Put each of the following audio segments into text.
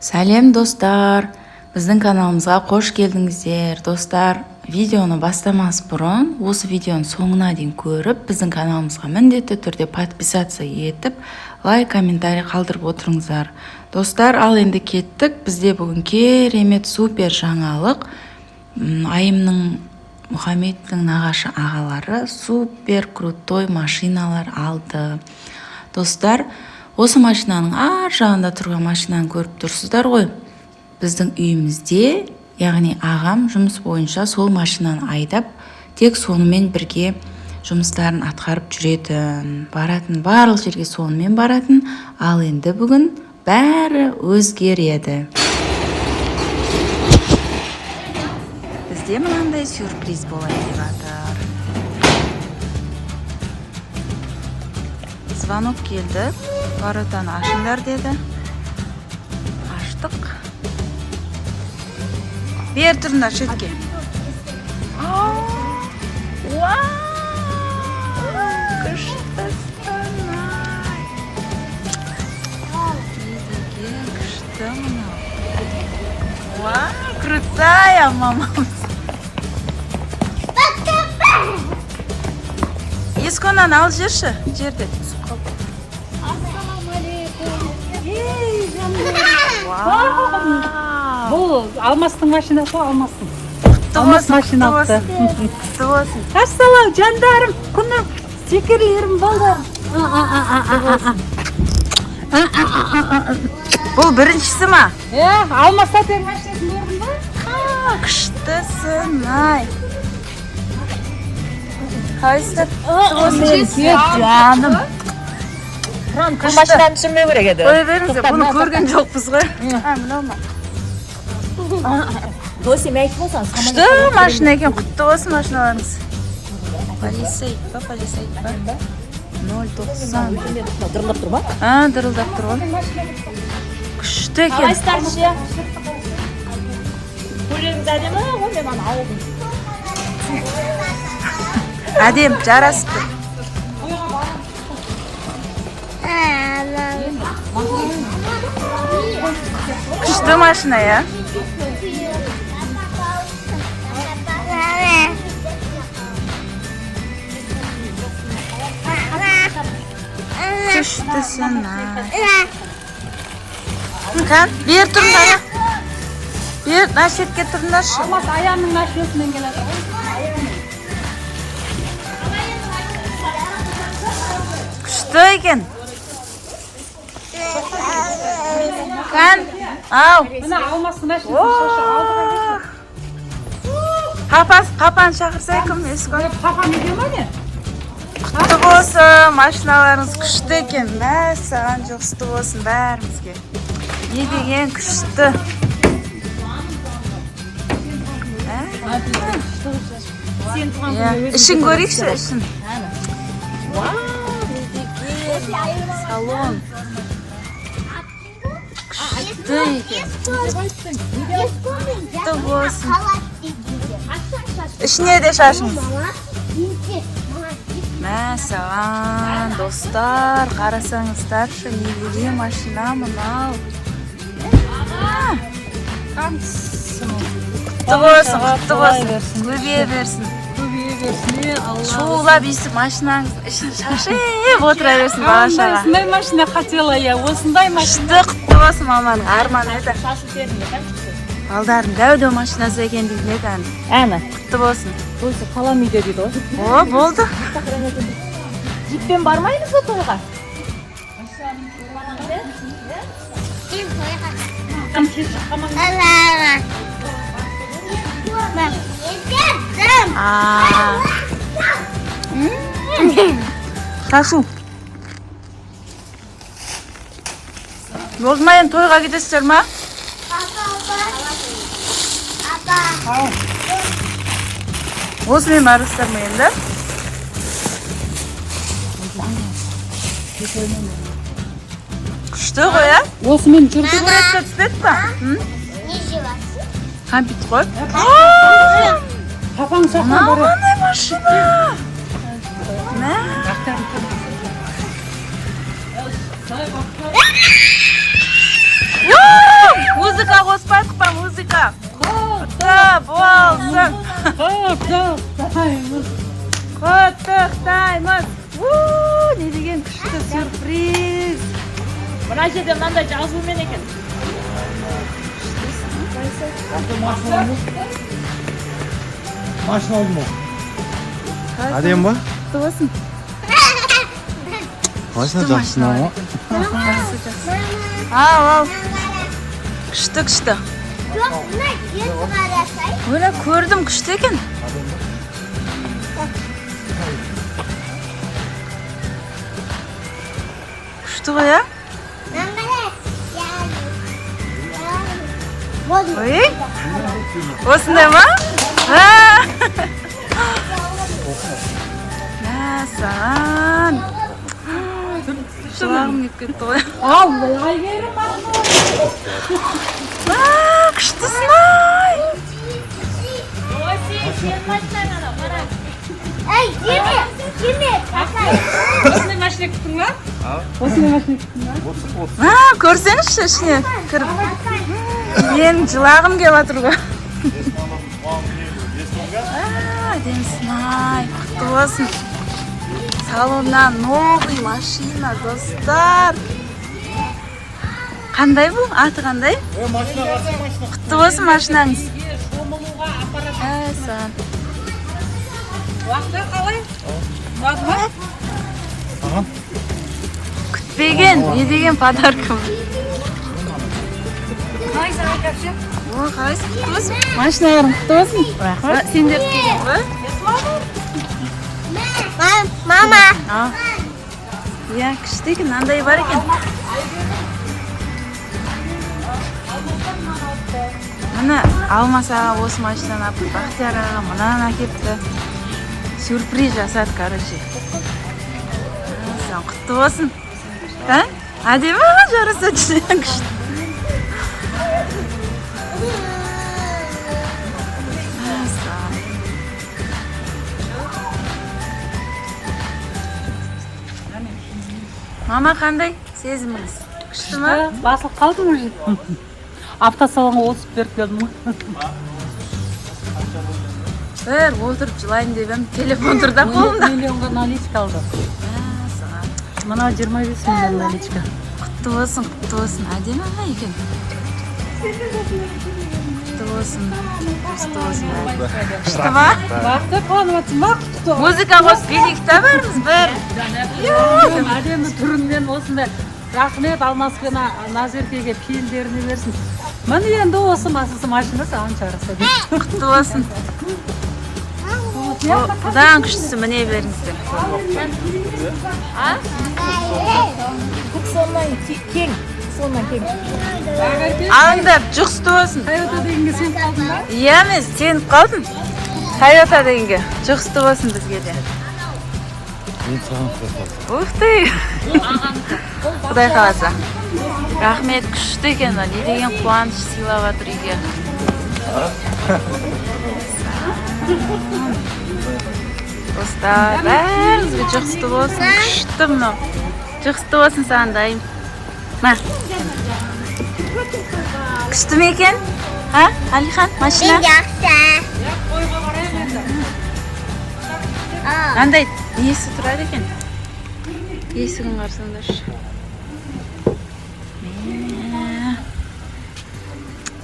Сәлем достар, біздің каналымызға қош келдіңіздер. Достар, видеоны бастамас бұрын, осы видеоның соңына дейін көріп, біздің каналымызға міндетті түрде подписация етіп, лайк, комментарий қалдырып отырыңыздар. Достар, ал енді кеттік. Бізде бүгін керемет супер жаңалық. Айымның Мұхаммедтің нағашы ағалары супер крутой машиналар алды. Достар, осы машинаның ар жағында тұрған машинаны көріп тұрсыздар ғой. Біздің үйімізде, яғни ағам жұмыс бойынша сол машинаны айдап, тек сонымен бірге жұмыстарын атқарып жүретін, баратын, барлық жерге сонымен баратын. Ал енді бүгін бәрі өзгереді. Бізде мынандай сюрприз болады деп жатыр. Звонок келді. Воротаны ашыңдар деді. Аштық. Бер тұрыңдар шетке. Күштісін. Күшті мынау. Крутая мамамыз. Есконаны ал жерші, жерде. Бұл алмастың машинасы, алмастың. Алмас машинасы. Құтты болсын. Ассалам, жандарым, күнім, секерлерім, балдарым. Бұл біріншісі ма? Алмаста тек машинасын көрдің ба? Күштісін, ай. Қайсы? Жаным. Бұл машинаны түсінмеу керек еді. Қой беріңіздер, бұны көрген жоқпыз ғой. Мынау ма? Досы мәйт болсан, Күшті машина екен, құтты болсын машиналарыңыз. Полисейт па, полисейт па? 090. дұрылдап тұр ма? Дырылдап тұр ғой. Күшті екен. Қалайсыздар ше? Көйлегіңіз әдемі ғой, мен ана алдым. Әдем, жарасыпты. Күшті машина, я? Күштісін, Қан, бер тұрыңдар, я? Бер, шетке тұрыңдаршы. Алмас аяғының машинасымен келеді. Күшті екен. Қан, ау. Мына алмастың машинасын шашы алдыға кетті. Қапан шақырса кім ескон? Папам еде ма не? Құтты болсын, машиналарыңыз күшті екен. Саған жоқсты болсын бәрімізге. Не деген күшті. Ішін көрейікші, ішін. Салон. Күшті екен. Құтты болсын. Ішіне де шашыңыз. Мәсаған, достар, қарасаңыздаршы, неге машина мынау. Құтты болсын, құтты болсын. Көбейе берсін. Шулап есіп машинаңыз ішін шашып отыра берсін балашаға. Осындай машина хотела я, осындай машина. Күшті құтты болсын маманың арманы еді. Балдардың дәу машинасы екен дейді еді. Әні. Құтты болсын. Осы қалам үйде дейді ғой. О, болды. Жіппен бармаймыз ба тойға? Шашу. Жолдымайын тойға кетесіздер ма? Осымен барыстар ма енді? Күшті ғой, ә? Осымен жүрді ғой. Суретке түспеді ба? Не жевасың? Компит қой. Папаң сақна бары. Қандай машина? Мә? болсын. Құттықтаймыз. Құттықтаймыз. Не деген күшті сюрприз. Мына жерде мынандай жазуымен екен. Машина oldu mu? Әдем ба? Құтты болсын. Машина жақсы ма? Ал. Күшті. Жоқ, мына ет қарасай. Өлі көрдім, күшті екен. Күшті ғой, а? Ой, осындай ма? Саған. Жылағым кеп кетті ғой. Айгерім Күштісін ай. Ей, жеме, қақай. Осындай машина күттің ба? Осындай машина күттің ба? Көрсеңізші ішіне кіріп. Мен жылағым кеп жатыр ғой. Демсін ай, құтты болсын. Салоннан новый машина, достар. Қандай бұл? Аты қандай? Құтты болсын машинаңыз. Шомылуға аппарат. Саған. Уақыты қалай? Ұнады ма? Күтпеген, не деген подаркым. Қалай саған кәпші? Қалайсың, құтты болсын. Машиналарың құтты болсын. Сендер келген ғой? Мама. Иә, күшті екен, мынандай бар екен. Мына Алмас аға осы машинаны алып, Бақтияр аға мынаны әкепті. Сюрприз жасады, короче. Саған құтты болсын. Әдемі ма жараса түсен күшті. Мама қандай сезіміңіз? Күшті ма? Басылып қалдым уже. Автосалонға 30 беріп келдім. Бір отырып жылайын деп ем, телефон тұрда қолымда. Миллионға наличка алды. Мына 25 миллион наличка. Құтты болсын. Әдемі ма екен? Құтты болсын. Күшті ма? Бақты қуанып жатсың ба? Құтты. Музыка қосып билейік та бармыз бір. Әдемі түрінен осындай. Рахмет Алмаспен Назеркеге пейілдеріне берсін. Міне енді осы машина саған жараса деп. Құтты болсын. Бұдан күштісі міне беріңіздер. Алыңдар, жұқсты болсын. Тойота дегенге сен қалдың ба? Иә, мен сеніп қалдым. Тойота дегенге жұқсты болсын бізге де. Ух ты! Құдай қаласа. Рахмет, күшті екен, не деген қуаныш сыйлап жатыр үйге. Достар, бәріңізге жұқсты болсын, күшті мынау. Жұқсты болсын саған дайым. Ма? Күшті ме екен? Алихан, машина? Жақсы. Қандай несі тұрады екен? Есігін қарсаңдаршы.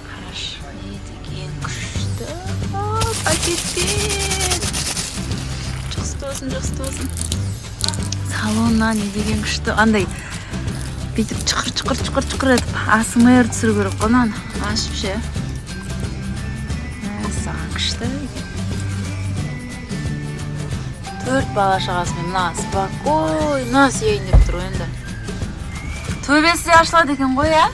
Қараш, не деген күшті пакетпен. Жұқсты болсын. Салоннан не деген күшті. Андай бүйтіп чықыр етіп АСМР түсіру керек қой мынаны. Ашып ше. Саған күшті. 4 бала шағасымен мына спокойно сүйейін деп тұр енді. Төбесі ашылады екен ғой, ә?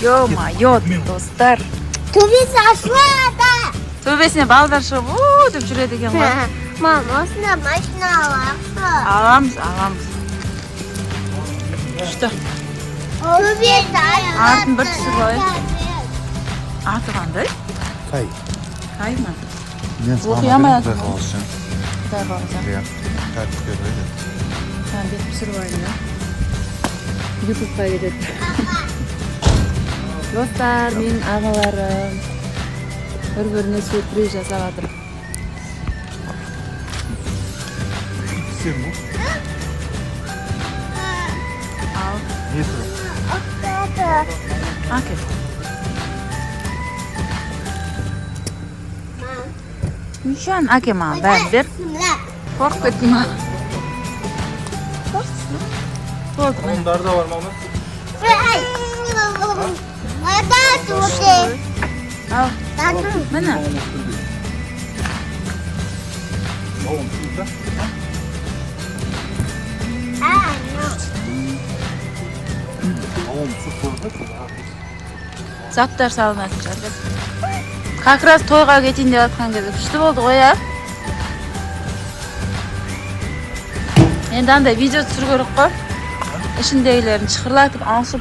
Ё-майо, достар. Төбесі ашылады. Төбесіне балдар шығып, деп жүреді екен ғой. Мам, осында машина алақсы. Аламыз. Күшті. Төбесі ашылады. Артын бір түсір ғой. Аты қандай? Қай? Қай ма? Мен Оқи алмай жатыр. қаласың. Құдай қаласа. Иә. Тәртіп береді. Бет түсіріп алайын, ютубқа кетеді. Достар, менің ағаларым бір-біріне сюрприз жасап жатыр. Сен bu. Al. Ne sıra? Okey. Nişan ake mağ ver. Kork etme. Oldu. Onlar da var mama. Ada tuh. Al. Mana? Oğlum şurada. Oğlum su koydu. Zаттар салынады жатыр. Как раз тойға кетейін деп жатқан кезде күшті болды ғой, а? Енді андай видео түсіру керек қой. Ішіндегілерін шықырлатып, алысып.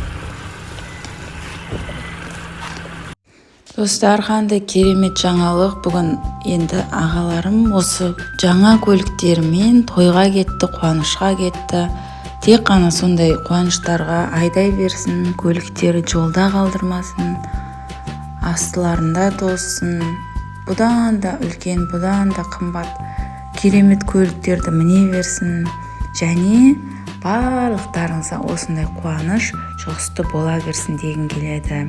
Достар, қандай керемет жаңалық. Бүгін енді ағаларым осы жаңа көліктерімен тойға кетті, қуанышқа кетті. Тек қана сондай қуаныштарға айдай берсін, көліктері жолда қалдырмасын, астыларында тоссын. Бұдан да үлкен, бұдан да қымбат керемет көліктерді міне берсін. Және барлықтарыңызға осындай қуаныш жұғысты бола берсін дегім келеді.